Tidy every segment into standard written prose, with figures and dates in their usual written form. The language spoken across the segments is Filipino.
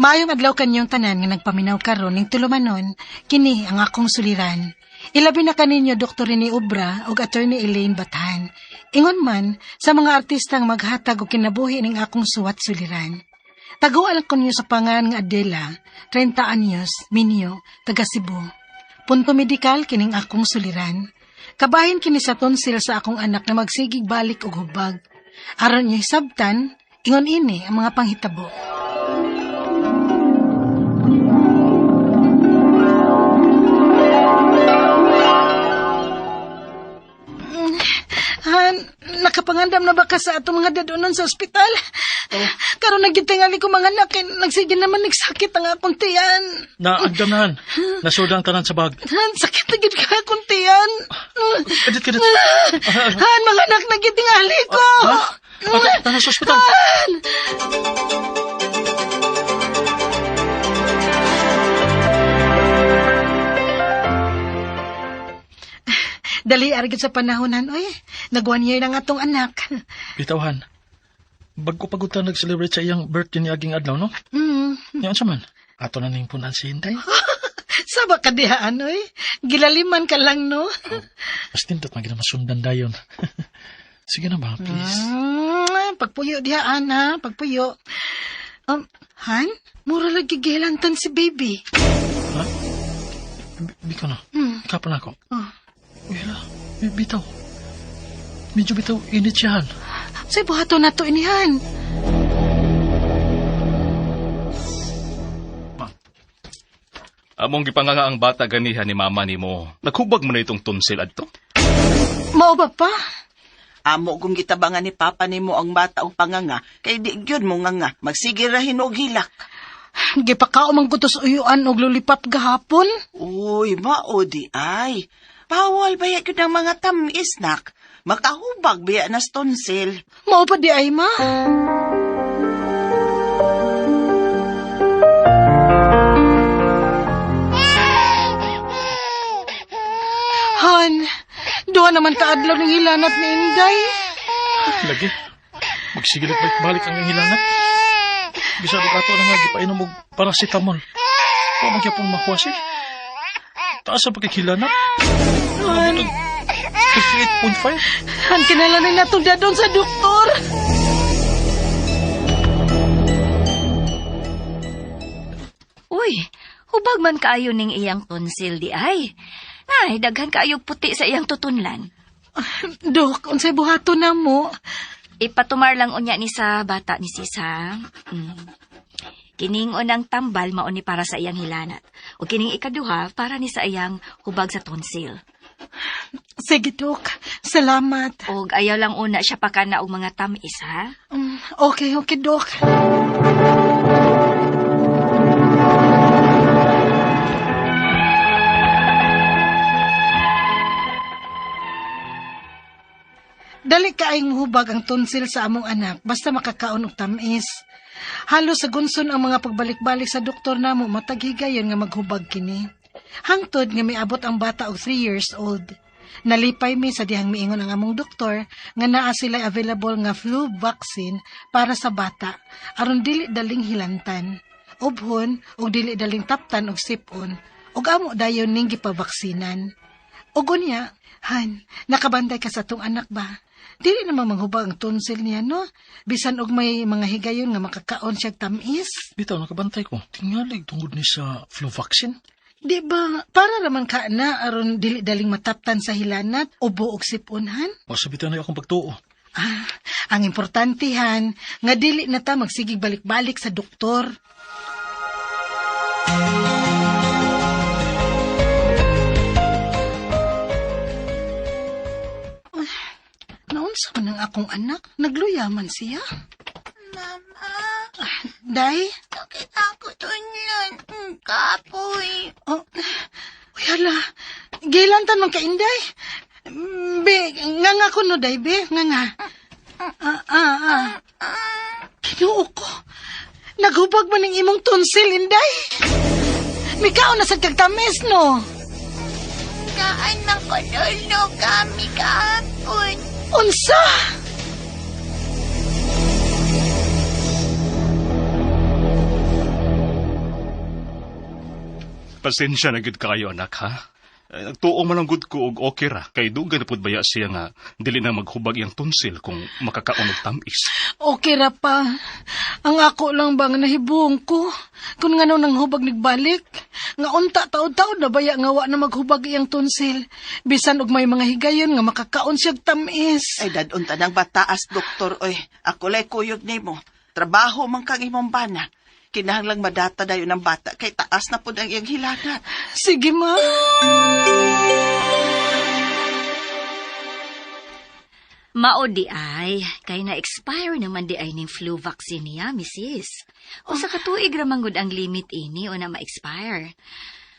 Maayong adlaw kanyong tanan nga nagpaminaw karon ning tulumanon, kini ang akong suliran. Ilabi na kaninyo Dr. Rene Obra ug Attorney Elaine Bathan. Ingon man sa mga artistang maghatag og kinabuhi ning akong suwat suliran. Taguan ko niyo sa pangan nga Adela, 30 anyos, Minyo, taga Cebu. Punto medikal kining akong suliran. Kabahin kini sa tonsil sa akong anak na magsigig balik og hubag. Aron niyo sabtan, ingon ini ang mga panghitabo. Han, nakapangandam na ba ka sa atong mga dadonon sa ospital? Karon nagitingali ko mga anak, nagsige naman nagsakit ang akong tiyan. Naagdam na, Han. Nasoda ang tanan sa bag. Han, sakit na gid ka akong tiyan. Kadit. Han, mga anak, nagitingali ko. Tanan sa ospital. Han! Dali argid sa panahonan, oy. Nag-1 year na nga tong anak. Bitaw, Han. Bago pagutan nag-celebrate sa iyang birthday ni Aging Adlaw, no? Yan sa man. Ato na ning punan si Hinday. Saba ka dihaan, oy. Gilaliman ka lang, no? Mas tindot magina masundan dayon. Sige na ba, please? Pagpuyo dihaan, ha? Pagpuyo. Han? Mura lagi gilantan si baby. Ha? Biko na. Ikapan ako. Wala. Bitaw. Medyo bitaw init siya, Han. Sa'y buhato na to inihan. Among gipanganga ang bata ganihan ni mama nimo. Naghubag mo na itong tonsil adto. Mao ba pa? Amo kung gitabangan ni Papa nimo ang bata og panganga, kay di gyud mo nga magsige ra hinog hilak. Gipakao man kutos uyuan og lulipap gahapon. Uy, mao di ay. Bawal baya gyud ang mga tamis nak. Makahubag baya na tonsil. Mao pa di ay ma. Han, duha naman kaadlaw ng hilanat ni Inday. Lagi. Magsigilit balik ang hilangat. Bisa ko ato na nga gipainom og paracetamol. Wa man gyapon mahuwas eh. Taas ang pagkikilanat. Han, 58.5. Han, kinalanin na itong dadon sa doktor. Uy, hubag man kaayo ning iyang tonsil di ay. Ay, daghan kaayo puti sa iyang tutunlan. Dok, unsay buhato na mo? Ipatumar lang unya ni sa bata ni Sisa. Kining unang tambal mao ni para sa iyang hilanat. O kining ikaduha para ni sa iyang hubag sa tonsil. Sige, Dok. Salamat. Og ayaw lang una siya pakana og mga tamis, ha? Okay, Dok. Dali kaayong hubag ang tonsil sa among anak basta makakaon og tamis. Halos sa gunson ang mga pagbalik-balik sa doktor namo mataghigayon nga maghubag kini. Hangtod nga miabot ang bata og 3 years old. Nalipay mi sa dihang miingon ang among doktor nga naa sila available nga flu vaccine para sa bata aron dili daling hilantan, ubhon ug dili daling taptan og sipon ug amo dayon ning gipabaksinan. Ug unya, Han, nakabantay ka sa tong anak ba? Dili naman manghubag ang tonsil niya, no? Bisan og may mga higayon nga makakaon siya tamis. Bitaw, nakabantay ko. Tingalig tungod ni sa flu vaccine. Di ba, para naman ka na aron dili daling mataptan sa hilanat o buog sipunhan? O sabitan na akong pagtuo. Ang importante, Han, nga dili na ta magsigig balik-balik sa doktor. Naunsa man ang akong anak? Nagluyaman siya? Mama, Day? sakit ako tunlan. Kapoy. Oh, uy, hala. Gilantan man ka, Inday. Be, nga ko no, Day, be. Nga. Kinuo ko. Naghubag man ng imong tonsil, Inday. Mikaw na sa kagtamis, no? Kaan man ko lolo kami kahapon. Unsa? Pasensya na gud kayo anak ha. Nagtuo man ang gud ko og okay ra kay dugan na pud baya siya nga dili na maghubag iyang tonsil kung makakaon og tamis. Okay ra pa. Ang ako lang bang nahibong ko. Kung nga nang hubag nagbalik. Nga unta taod-taod na baya nga wa na maghubag iyang tonsil. Bisan og may mga higayon nga makakaon siyag tamis. Ay, dadunta ng bataas, doktor. Oy, ako lay kuyog nimo. Trabaho man kang imong bana. Kinahanglang madata dayon ng bata kay taas na pud ang iyang hilanat. Sige, ma. Mao di ay, kay na-expire naman di ay ning flu vaccine niya, Mrs. O sa katuig ramangod ang limit ini o na ma-expire.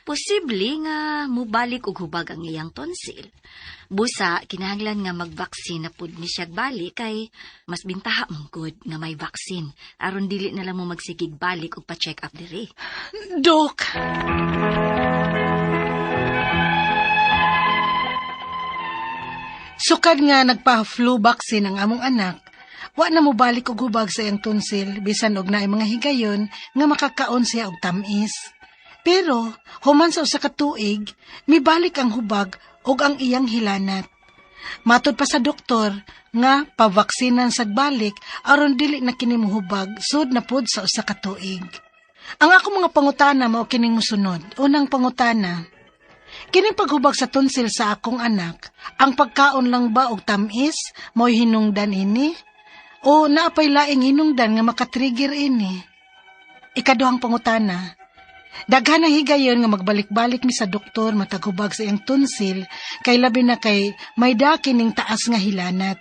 Posible nga mubalik og hubag ang iyang tonsil. Busa, kinahanglan nga mag-vaccine na pud ni siyag balik kay mas bintaha mong good nga may vaccine. Aron dili na lang mo magsigig balik og pa-check up diri. Dok. Sukad nga nagpa-flu vaccine ang among anak, wa na mo balik og hubag sa iyang tonsil bisan og naay mga higayon nga makakaon siya og tamis. Pero human sa usa ka tuig, mibalik ang hubag og ang iyang hilanat. Matod pa sa doktor nga pavaksinan sa balik aron dili na kini mohubag sud na pud sa usa ka tuig. Ang ako mga pangutana mao kining mosunod. Unang pangutana, kining paghubag sa tonsil sa akong anak, ang pagkaon lang ba og tamis mo'y hinungdan ini? O naapay laing hinungdan nga makatrigger ini? Ikaduhang pangutana, daghan ang higayon nga magbalik-balik mi sa doktor mataghubag sa iyang tonsil kay labi na kay may dakin ning taas nga hilanat.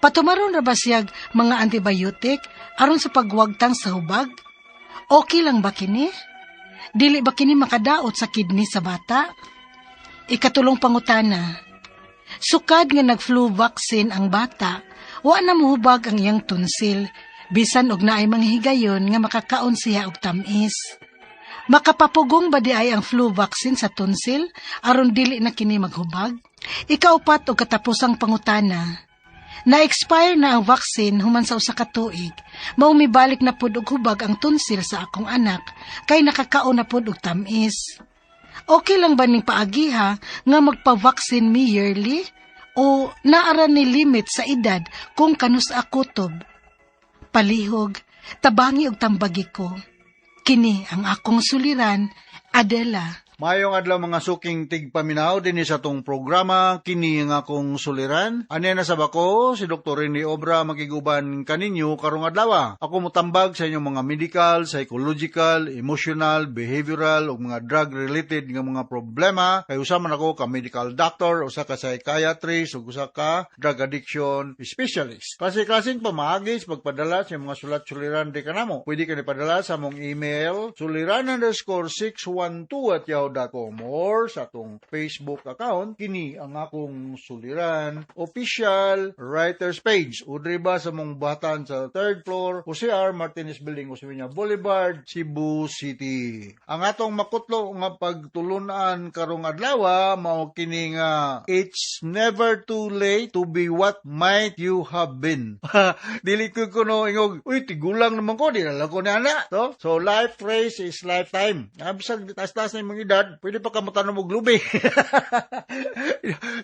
Patumaron ra ba siyag mga antibiotic aron sa pagwagtang sa hubag? Okay lang ba kini? Dili ba kini makadaot sa kidney sa bata? Ikatulong pangutana, sukad nga nag-flu vaccine ang bata, wa na mohubag ang iyang tonsil, bisan og naay mga higayon nga makakaon siya og tamis. Makapapugong ba di ay ang flu vaccine sa tonsil aron dili na kini maghubag? Ikaupat og katapusang pangutana, na-expire na ang vaccine human sa usa ka tuig, mao mibalik na pud og hubag ang tonsil sa akong anak kay nakakaon na pud og tamis. Okay lang ba ning paagiha nga magpa-vaccine mi yearly o naara ni limit sa edad kung kanus akutob? Palihog, tabangi og tambagi ko. Kini ang akong suliran, Adela. Mayong adlaw mga suking tigpaminaw din sa tong programa kini nga akong suliran. Ani na sa bako si Dr. Rene Obra makiguban kaninyo karong adlaw. Ako motambag sa inyong mga medical, psychological, emotional, behavioral ug mga drug related nga mga problema. Kay usa man ako ka medical doctor, usa ka psychiatrist ug usa ka drug addiction specialist. Klase-klaseng pamaagis pagpadala sa mga sulat-suliran di kanamo. Pwede ka ipadala sa among email suliran_612@yahoo.com or sa atong Facebook account kini ang akong suliran official writers page udre ba sa mong batan sa 3rd floor Jose R. Martinez Building, Osmeña Boulevard, Cebu City. Ang atong makutlo nga pagtulunan karong adlaw mao kini nga it's never too late to be what might you have been. Dili ko kuno ingog uy tigulang naman ko di na lang ko ni ana to. So life race is lifetime. Bisag taas-taas na mga edad pwede pa ka matanong og lubi.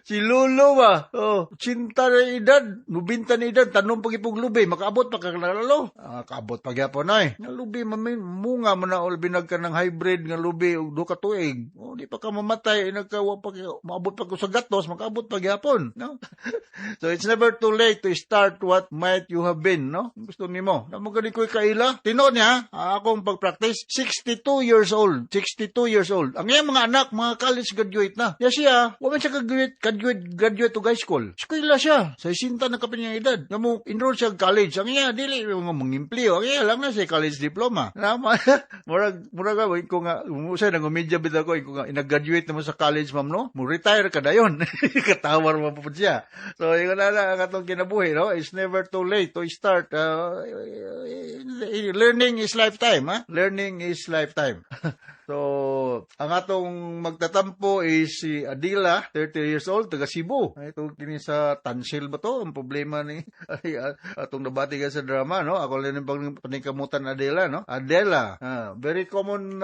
Si Lolo ba? Oh, 80 na edad, 90 na edad, tanong pag-ipog lubi, makaabot pa ka lalo. Kaabot pa gyapon ay. Nga lubi munga man na ol binag ka ng hybrid nga lubi og do ka tuig. Oh, di pa ka mamatay, nagkawa pa maabot pa ko sa gatos, makaabot pa gyapon, no? So it's never too late to start what might you have been, no? Gusto nimo. Namo gani koy kaila. Tinon niya, akong pag-practice 62 years old. 62 years old. Ang iyang mga anak, mga college graduate na. Ya siya, waman siya graduate to high school. Eskwela siya. Sa isinta na kapin niyang edad. Nga mo, enroll siya college. Ang iya, dili, mga mangimplio. Ang iya, lang na siya college diploma. Murag ko nga, umusay, nangumidya bita ko, ko nga, inag-graduate naman sa college, ma'am, no? Mo retire ka na yun. Katawar mo po siya. So, yung na ang atong kinabuhi, no? It's never too late to start. Learning is lifetime, ha? Learning is lifetime. So, ang atong magtatampo is si Adila, 30 years old, taga Cebu. Ito kini sa tansil ba to? Ang problema ni atong nabati ka sa drama, no? Ako lang yung panikamutan Adela, no? Adela, very common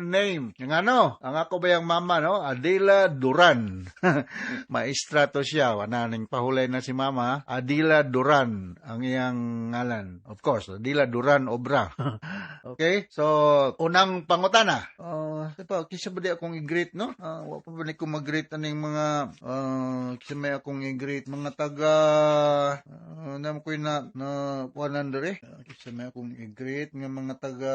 name. Yung ano, ang ako ba yung mama, no? Adela Duran. Maestra to siya. Wananing pahulay na si mama. Adila Duran ang iyang ngalan. Of course, Adila Duran Obra. Okay? So, unang pangutana. Kisa ba di akong i-greet, no? Wa pa ba ni ko mag-greet aning mga kisa may akong i-greet mga taga naman ko na kuanan dere. Kisa may akong i-greet nga mga taga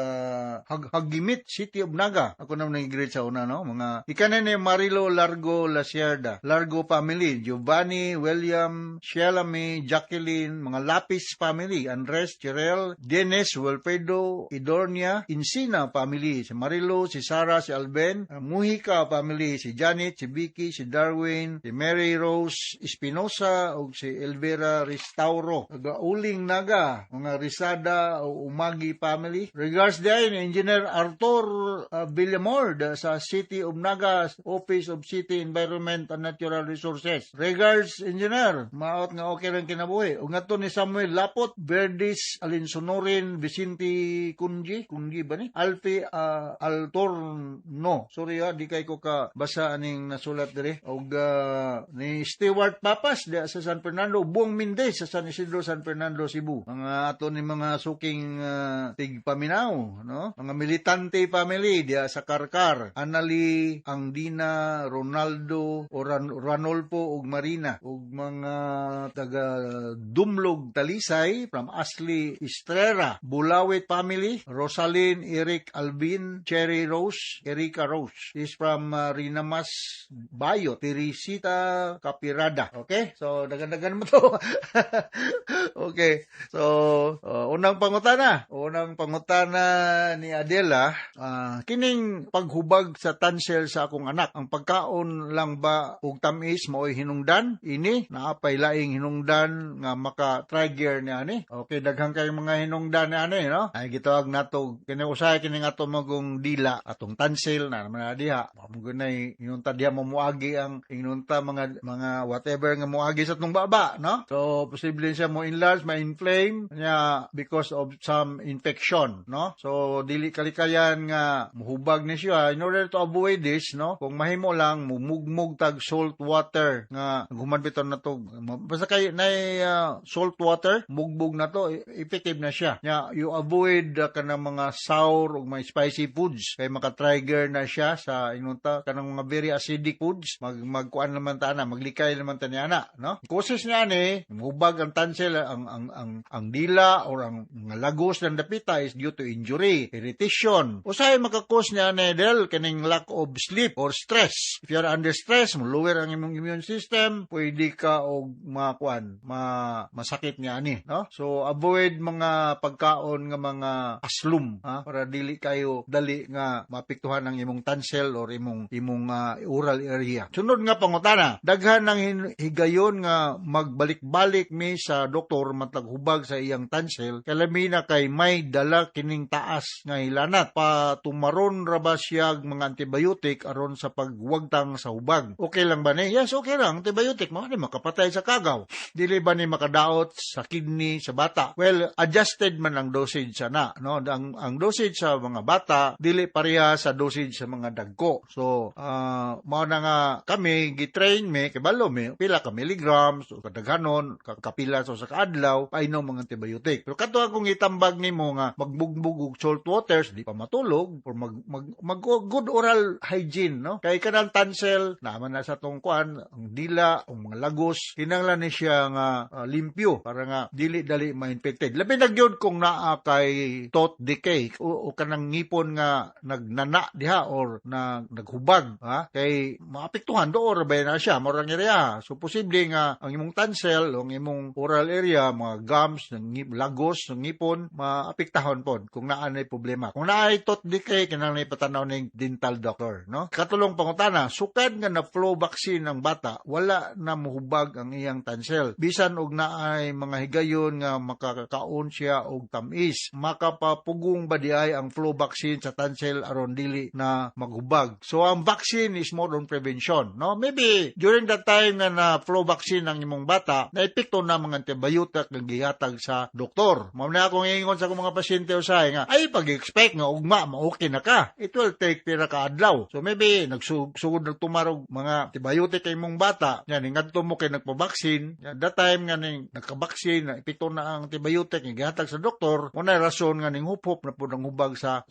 Hagimit, City of Naga. Ako naman i-greet sa una, no? Mga ikanan ni Marilo Largo Lasierda, Largo family, Giovanni, William, Shelamy, Jacqueline, mga Lapis family, Andres, Cherel, Dennis, Wilfredo, Idornia, Insina family, si Marilo, si Sarah, si Alben, Mujica family, si Janet, si Vicky, si Darwin, si Mary Rose Espinosa, ug si Elvira Restauro, Uling Naga, mga Risada o Umagi family. Regards din, Engineer Arthur Villamor sa City of Naga, Office of City Environment and Natural Resources. Regards, Engineer, maot nga okay lang kinabuhi. Ug ngadto ni Samuel Lapot, Verdis Alinsonorin, Vicente Kunji ba ni? Alfi Altorno. Sorry di kay ko ka basa aning nasulat dire. Og ni Stewart Papas di sa San Fernando, Buong Mendez sa San Isidro, San Fernando, Cebu. Mga ato ni mga suking tigpaminaw, no? Mga militante family di sa Karkar, Anali, Angdina, Ronaldo, Ranolfo ug Marina, ug mga taga Dumlog Talisay from Ashley Estrera, Bulawit family, Rosalyn, Eric Alvin, Cherry Rose, Erika Rose is from Rinamas Bayo, Teresita Capirada. Okay? So, dagan-dagan mo to. Okay. So, unang pangutana ni Adela, kining paghubag sa tansel sa akong anak, ang pagkaon lang ba ug tamis mao'y hinungdan? Ini, naapay laing hinungdan nga maka-trigger ni ani. Okay, daghang kay mga hinungdan ni ani, no? Ay gitawag nato, kini kining ato magong dila, atong tansel na naman na diha. Mamugunay, inunta diha mamuagi ang inunta mga whatever nga muagi sa atong baba, no? So, posible siya mo enlarge, ma-inflame niya because of some infection, no? So, dili kalikayan nga muhubag ni siya. In order to avoid this, no? Kung mahimo lang, mumugmog tag salt water nga human biton na to. Basta kay na salt water, mugbog na to, effective na siya. You avoid kanang mga sour ug mga spicy foods kay maka-trigger na siya sa inunta kanang mga very acidic foods. Magkuan naman ta na, maglikay naman ta niya, no? Causes niya ni muhubag ang tansel, ang dila or ang mga lagos ng dapita is due to injury, irritation. Usahay maka-cause niya ni del kaning lack of sleep or stress. If you are under stress, lower ang imong immune system, pwede ka og masakit niya ni, no? So avoid mga pagkaon nga mga aslum, para dili kayo dali nga maapektuhan ang imong tansel or imong oral area. Sunod nga pangutana, daghan ng higayon nga magbalik-balik mi sa doktor mataghubag sa iyang tansel, kalami na kay may dala kining taas nga hilanat, patumaron ra ba siya mga antibiotic aron sa pagwagtang sa hubag. Okay lang ba ni? Yes, okay lang. Antibiotic mo ni makapatay sa kagaw. Dili ba ni makadaot sa kidney sa bata? Well, adjusted man ang dosage sana, no? Ang dosage sa mga bata dili pareha sa dosage sa mga dagko. So, mao na nga kami gitrain mi kibalo mi pila ka milligrams o kadaghanon kapila sa kaadlaw painom mga antibiotic. Pero kadto akong itambag nimo nga magbugbog og salt waters di pa matulog or mag good oral hygiene, no? Kay kanang tansel naman na sa tong kuan ang dila o mga lagos kinahanglan ni siya nga limpyo para nga dili dali ma-infected. Labi na gyud kung naa kay tooth decay o kanang ngipon nga nagnana diha or naghubag, kay maapektuhan do or ba na siya morang area. So posible nga ang imong tansel o ang imong oral area siya mga gums, lagos ng ngipon, maapektahon po kung naanay problema. Kung naay tooth decay, kinahanglan ipatanaw ning dental doctor, no? Katulong pangutana, sukad nga na flu vaccine ang bata, wala na muhubag ang iyang tansel. Bisan og naay mga higayon nga makakaon siya og tamis, makapapugong ba diay ang flu vaccine sa tansel aron dili na maghubag. So ang vaccine is more on prevention, no? Maybe during that time nga na flu vaccine ang imong bata, naepekto na mga antibiotic nga gihatag sa doktor. Mao na akong ingon sa akong mga pasyente usahay nga ay pag-expect nga ugma okay na ka. It will take pira ka adlaw. So maybe nagsugod nagtumarog mga antibiotic kay imong bata. Yan ngadto mo kay nagpa-vaccine. That time nga ning nagka-vaccine na epekto na ang antibiotic nga gihatag sa doktor, una rason nga ning hupop na pud ang hubag sa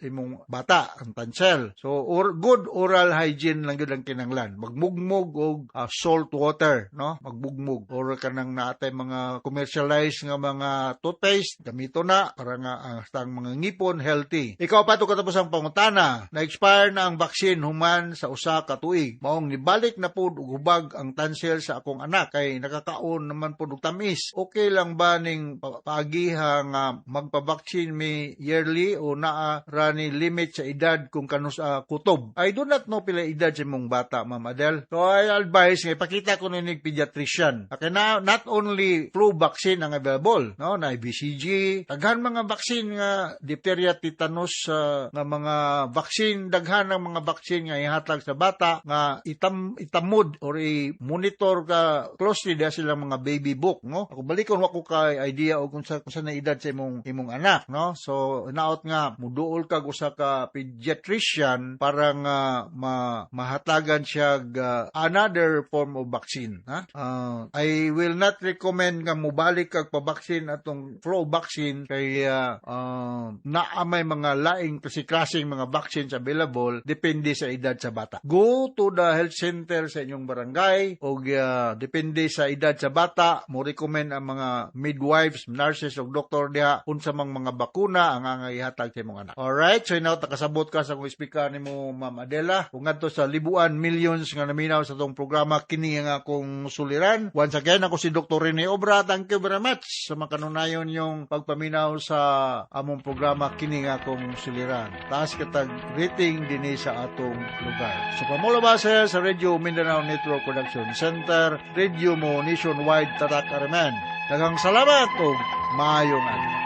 imong bata ang tansel. So good oral hygiene lang gyud ang kinahanglan. Magmugmog og salt water, no? Magbugmog or kanang naatay mga commercialized nga mga toothpaste, gamito na para nga ang mga ngipon healthy. Ikaw pa to katapos ang pangutana, na-expire na ang vaccine human sa usa ka tuig. Maong nibalik na pud og hubag ang tansel sa akong anak kay nakakaon naman pud og tamis. Okay lang ba ning paagiha nga magpa-vaccine mi yearly o naa rani limit sa edad kung kanus kutob? I do not know pila edad sa imong bata, Ma'am Adele. So I advise nga ipakita ko ni pediatrician. Okay na not only flu vaccine ang available, no, na BCG, daghan mga vaccine nga diphtheria, tetanus nga mga vaccine, daghan ng mga vaccine nga ihatag sa bata nga itamod or i-monitor ka closely dahil silang mga baby book, no? Ako balikon wako ka idea og kung sa na edad sa imong anak, no? So naot nga muduol ka usa ka pediatrician para nga mahatagan siya another form of vaccine, ha? I will not recommend nga mubalik kag pa-vaccine atong flu vaccine kay naa may mga laing klaseng mga vaccines available depende sa edad sa bata. Go to the health center sa inyong barangay o depende sa edad sa bata mo recommend ang mga midwives, nurses o doktor diha unsa mang mga bakuna ang ihatag sa imong anak. Alright, so now takasabot ka sa kung speaker nimo Ma'am Adela kung ngadto sa libuan millions nga naminaw sa tong programa kini nga akong suliran. Once again ako si Dr. Rene Obra. Thank you very much sa makanunayon yung pagpaminaw sa among programa kini nga akong suliran. Taas katag rating dinhi sa atong lugar. So pamulabasa sa Radio Mindanao Network Production Center, Radio mo nationwide tatak araman. Daghang salamat ug maayong adlaw.